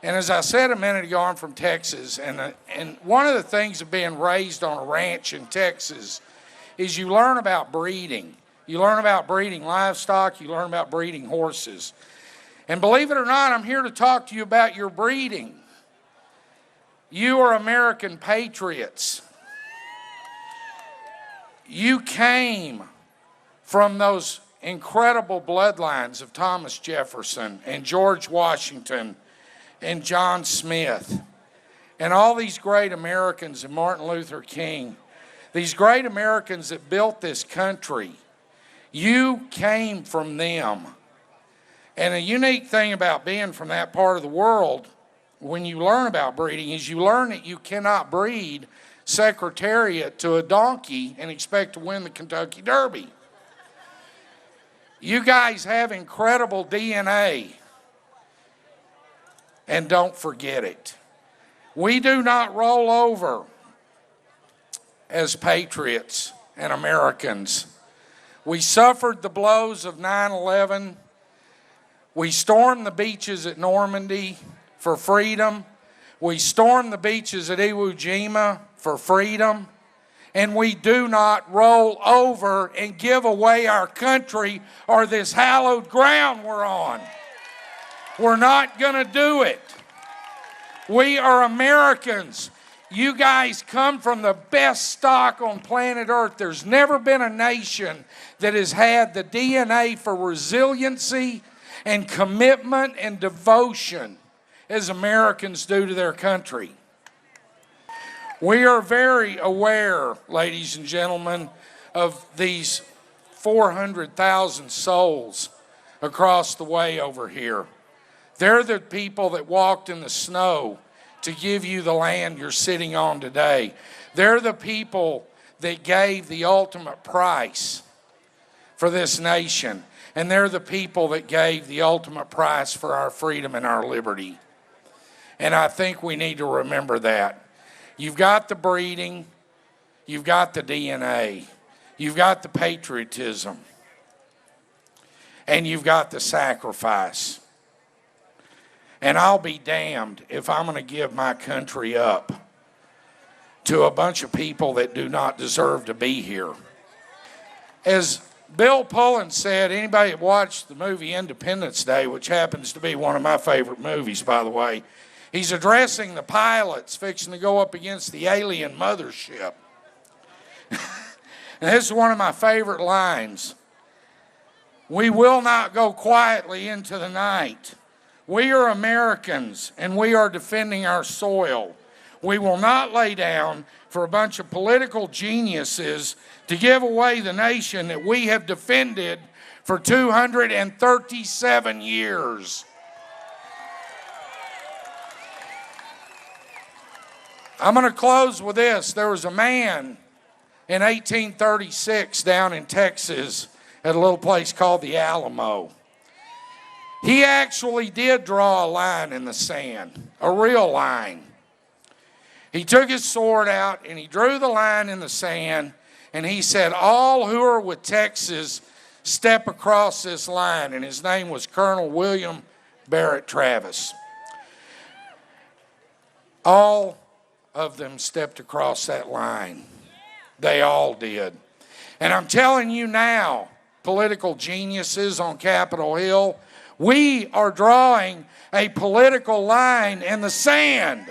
And as I said a minute ago, I'm from Texas, and one of the things of being raised on a ranch in Texas is you learn about breeding. You learn about breeding livestock, you learn about breeding horses. And believe it or not, I'm here to talk to you about your breeding. You are American patriots. You came from those incredible bloodlines of Thomas Jefferson and George Washington and John Smith and all these great Americans and Martin Luther King, these great Americans that built this country. You came from them. And a unique thing about being from that part of the world, when you learn about breeding, is you learn that you cannot breed Secretariat to a donkey and expect to win the Kentucky Derby. You guys have incredible DNA. And don't forget it. We do not roll over as patriots and Americans. We suffered the blows of 9/11. We stormed the beaches at Normandy for freedom. We stormed the beaches at Iwo Jima for freedom. And we do not roll over and give away our country or this hallowed ground we're on. We're not going to do it. We are Americans. You guys come from the best stock on planet Earth. There's never been a nation that has had the DNA for resiliency and commitment and devotion as Americans do to their country. We are very aware, ladies and gentlemen, of these 400,000 souls across the way over here. They're the people that walked in the snow to give you the land you're sitting on today. They're the people that gave the ultimate price for this nation. And they're the people that gave the ultimate price for our freedom and our liberty. And I think we need to remember that. You've got the breeding, you've got the DNA, you've got the patriotism, and you've got the sacrifice. And I'll be damned if I'm going to give my country up to a bunch of people that do not deserve to be here. As Bill Pullen said, anybody that watched the movie Independence Day, which happens to be one of my favorite movies, by the way, he's addressing the pilots fixing to go up against the alien mothership. And this is one of my favorite lines. We will not go quietly into the night. We are Americans, and we are defending our soil. We will not lay down for a bunch of political geniuses to give away the nation that we have defended for 237 years. I'm going to close with this. There was a man in 1836 down in Texas at a little place called the Alamo. He actually did draw a line in the sand, a real line. He took his sword out and he drew the line in the sand, and he said, all who are with Texas step across this line. And his name was Colonel William Barrett Travis. All of them stepped across that line. They all did. And I'm telling you now, political geniuses on Capitol Hill, we are drawing a political line in the sand.